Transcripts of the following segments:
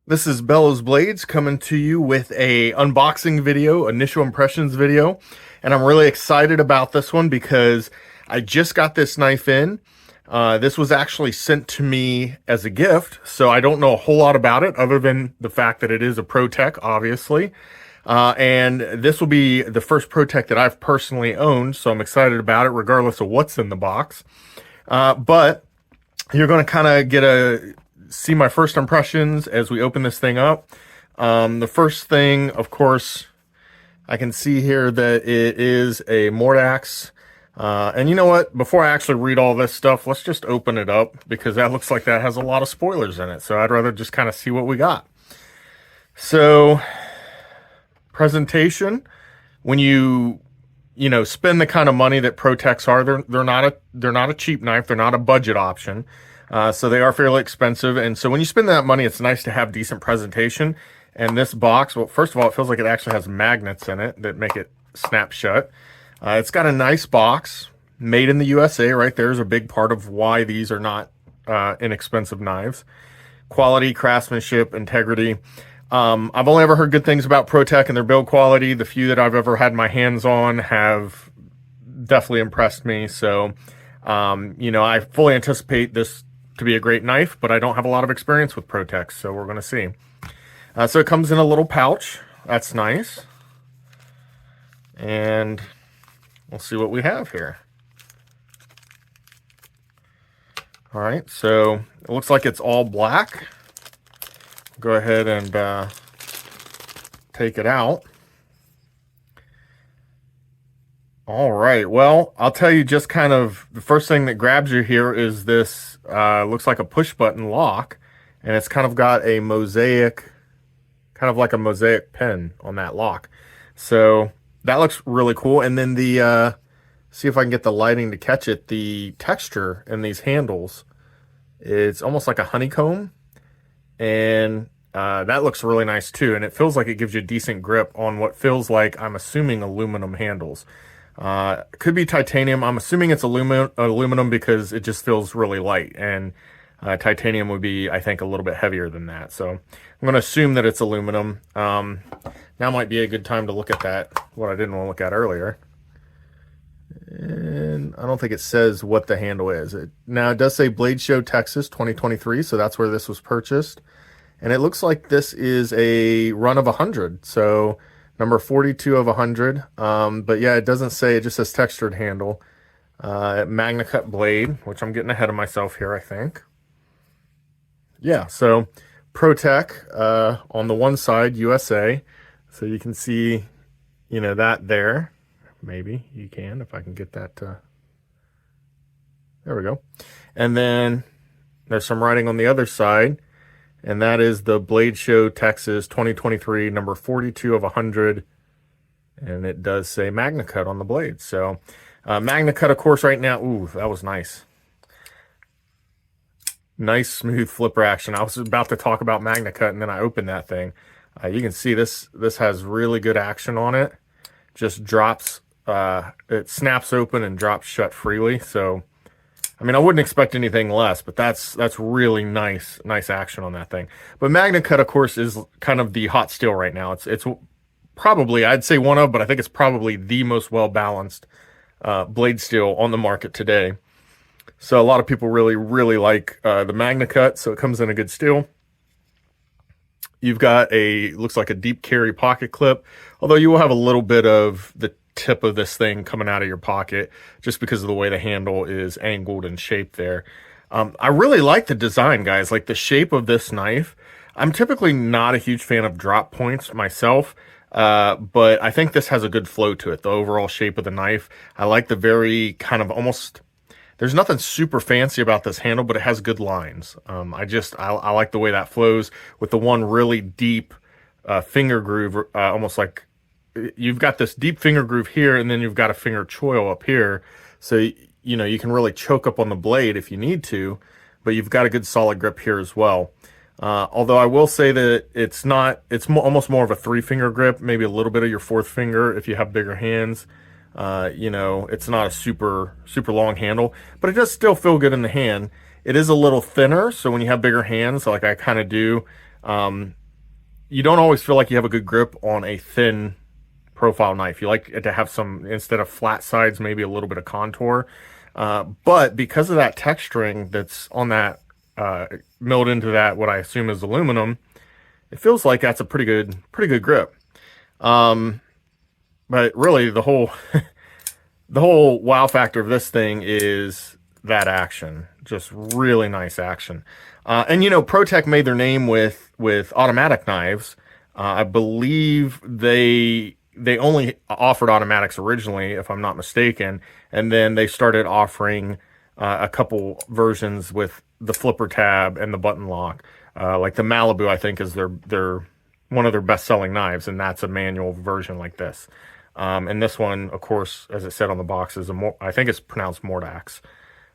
This is Bellows Blades coming to you with a unboxing video, initial impressions video, and I'm really excited about this one because I just got this knife in. This was actually sent to me as a gift, so I don't know a whole lot about it other than the fact that it is a ProTech, obviously. And this will be the first ProTech that I've personally owned, so I'm excited about it regardless of what's in the box. But you're going to kind of see my first impressions as we open this thing up. The first thing, of course, I can see here that it is a Mordax. And you know what? Before I actually read all this stuff, let's just open it up because that looks like that has a lot of spoilers in it. So I'd rather just kind of see what we got. So, presentation, when you spend the kind of money that ProTechs are, they're not a cheap knife. They're not a budget option. So they are fairly expensive. And so when you spend that money, it's nice to have decent presentation. And this box, well, first of all, it feels like it actually has magnets in it that make it snap shut. It's got a nice box, made in the USA. Right there is a big part of why these are not inexpensive knives. Quality, craftsmanship, integrity. I've only ever heard good things about ProTech and their build quality. The few that I've ever had my hands on have definitely impressed me. So, I fully anticipate this to be a great knife, but I don't have a lot of experience with ProTech, so we're going to see. So it comes in a little pouch. That's nice. And we'll see what we have here. All right, so it looks like it's all black. Go ahead and take it out. All right, well, I'll tell you just kind of the first thing that grabs you here is this, looks like a push button lock, and it's kind of got a mosaic, kind of like a mosaic pen on that lock. So that looks really cool. And then see if I can get the lighting to catch it, the texture in these handles, it's almost like a honeycomb. And that looks really nice too. And it feels like it gives you a decent grip on what feels like, I'm assuming, aluminum handles. Could be titanium. I'm assuming it's aluminum because it just feels really light. And titanium would be, I think, a little bit heavier than that. So I'm going to assume that it's aluminum. Now might be a good time to look at that, what I didn't want to look at earlier. And I don't think it says what the handle is. Now it does say Blade Show Texas 2023, so that's where this was purchased. And it looks like this is a run of 100, so number 42 of 100. But yeah, it doesn't say, it just says textured handle. Magnacut blade, which I'm getting ahead of myself here, I think. Yeah, so ProTech on the one side, USA. So you can see, that there. Maybe you can, if I can get that. There we go. And then there's some writing on the other side, and that is the Blade Show Texas 2023, number 42 of 100. And it does say Magnacut on the blade. So Magnacut, of course, right now, ooh, that was nice. Nice, smooth flipper action. I was about to talk about Magnacut, and then I opened that thing. You can see this has really good action on it. Just drops, it snaps open and drops shut freely. So, I mean, I wouldn't expect anything less, but that's really nice action on that thing. But Magnacut, of course, is kind of the hot steel right now. It's probably, I'd say one of, but I think it's probably the most well-balanced blade steel on the market today. So a lot of people really like the Magnacut, so it comes in a good steel. You've got looks like a deep carry pocket clip, although you will have a little bit of the tip of this thing coming out of your pocket just because of the way the handle is angled and shaped there. I really like the design, guys, like the shape of this knife. I'm typically not a huge fan of drop points myself, but I think this has a good flow to it, the overall shape of the knife. I like the very kind of almost... There's nothing super fancy about this handle, but it has good lines. I like the way that flows with the one really deep finger groove, almost like you've got this deep finger groove here, and then you've got a finger choil up here. So, you can really choke up on the blade if you need to, but you've got a good solid grip here as well. Although I will say that it's almost more of a 3-finger grip, maybe a little bit of your 4th finger if you have bigger hands. It's not a super long handle, but it does still feel good in the hand. It is a little thinner, so when you have bigger hands, like I kind of do, you don't always feel like you have a good grip on a thin profile knife. You like it to have some, instead of flat sides, maybe a little bit of contour. But because of that texturing that's on that, milled into that, what I assume is aluminum, it feels like that's a pretty good grip. But really the whole, the whole wow factor of this thing is that action. Just really nice action. And you know, ProTech made their name with automatic knives. I believe they only offered automatics originally, if I'm not mistaken, and then they started offering a couple versions with the flipper tab and the button lock. Like the Malibu, I think, is their one of their best-selling knives, and that's a manual version like this. And this one, of course, as it said on the box, is I think it's pronounced Mordax.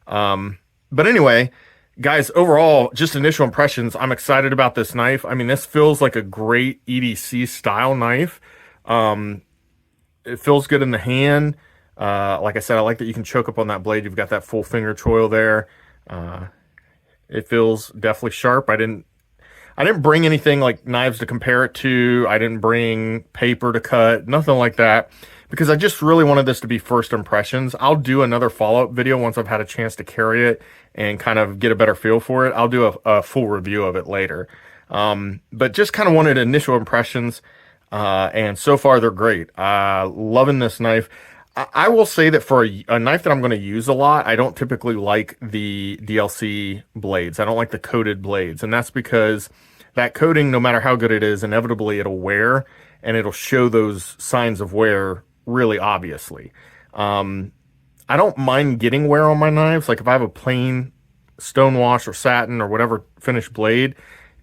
But anyway, guys, overall, just initial impressions. I'm excited about this knife. I mean, this feels like a great EDC style knife. It feels good in the hand. Like I said, I like that you can choke up on that blade. You've got that full finger choil there. It feels definitely sharp. I didn't bring anything like knives to compare it to. I didn't bring paper to cut, nothing like that, because I just really wanted this to be first impressions. I'll do another follow-up video once I've had a chance to carry it and kind of get a better feel for it. I'll do a full review of it later. But just kind of wanted initial impressions, and so far they're great. Loving this knife. I will say that for a knife that I'm going to use a lot, I don't typically like the DLC blades. I don't like the coated blades. And that's because that coating, no matter how good it is, inevitably it'll wear, and it'll show those signs of wear really obviously. I don't mind getting wear on my knives. Like if I have a plain stonewash or satin or whatever finished blade,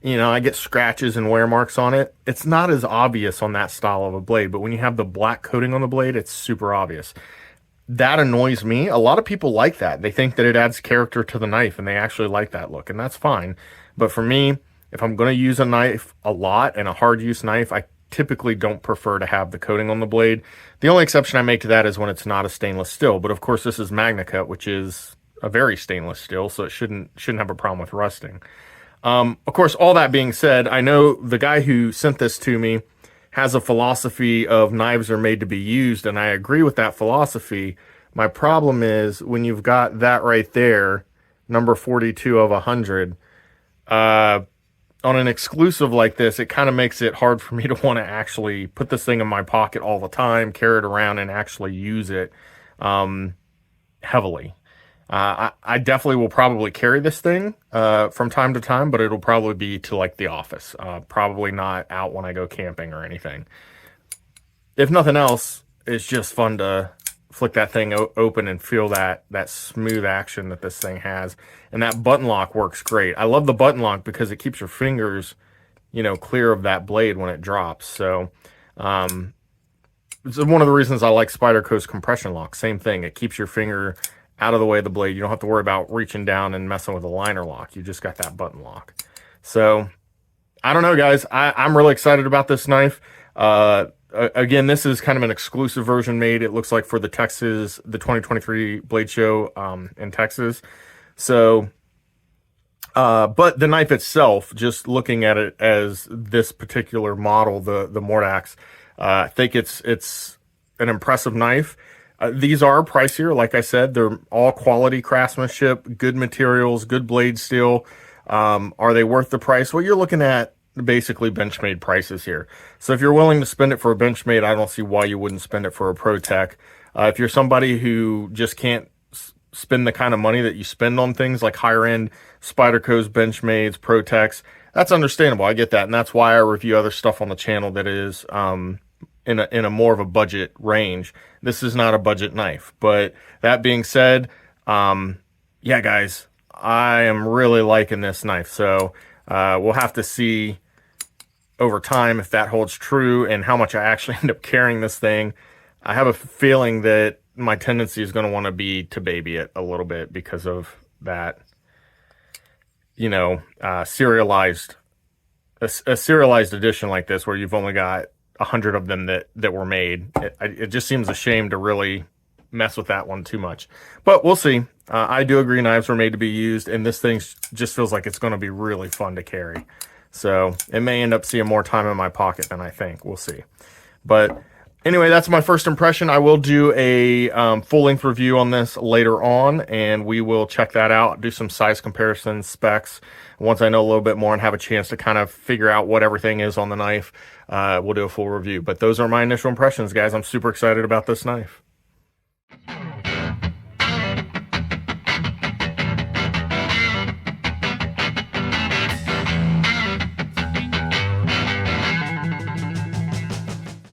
you know, I get scratches and wear marks on it. It's not as obvious on that style of a blade, but when you have the black coating on the blade, it's super obvious. That annoys me. A lot of people like that. They think that it adds character to the knife, and they actually like that look, and that's fine. But for me, if I'm going to use a knife a lot and a hard use knife, I typically don't prefer to have the coating on the blade. The only exception I make to that is when it's not a stainless steel. But of course, this is Magnacut, which is a very stainless steel, so it shouldn't have a problem with rusting. Of course, all that being said, I know the guy who sent this to me has a philosophy of knives are made to be used, and I agree with that philosophy. My problem is when you've got that right there, number 42 of 100, on an exclusive like this, it kind of makes it hard for me to want to actually put this thing in my pocket all the time, carry it around, and actually use it heavily. I definitely will probably carry this thing from time to time, but it'll probably be to like the office. Probably not out when I go camping or anything. If nothing else, it's just fun to flick that thing open and feel that smooth action that this thing has. And that button lock works great. I love the button lock because it keeps your fingers, you know, clear of that blade when it drops. So it's one of the reasons I like Spyderco's compression lock. Same thing. It keeps your finger out of the way of the blade. You don't have to worry about reaching down and messing with a liner lock. You just got that button lock. So I don't know, guys. I'm really excited about this knife. Again, this is kind of an exclusive version made, it looks like, for the 2023 Blade Show in Texas. So, but the knife itself, just looking at it as this particular model, the Mordax, I think it's an impressive knife. These are pricier, like I said. They're all quality craftsmanship, good materials, good blade steel. Are they worth the price? Well, you're looking at basically Benchmade prices here. So if you're willing to spend it for a Benchmade, I don't see why you wouldn't spend it for a ProTech. If you're somebody who just can't spend the kind of money that you spend on things like higher end Spyderco's, Benchmades, ProTechs, that's understandable. I get that, and that's why I review other stuff on the channel that is in a more of a budget range. This is not a budget knife. But that being said, yeah, guys, I am really liking this knife. So we'll have to see over time if that holds true and how much I actually end up carrying this thing. I have a feeling that my tendency is going to want to be to baby it a little bit because of that, you know, serialized edition like this where you've only got 100 of them that were made. It just seems a shame to really mess with that one too much. But we'll see. I do agree knives were made to be used, and this thing just feels like it's going to be really fun to carry. So it may end up seeing more time in my pocket than I think. We'll see. But anyway, that's my first impression. I will do a full-length review on this later on, and we will check that out, do some size comparisons, specs. Once I know a little bit more and have a chance to kind of figure out what everything is on the knife, we'll do a full review. But those are my initial impressions, guys. I'm super excited about this knife.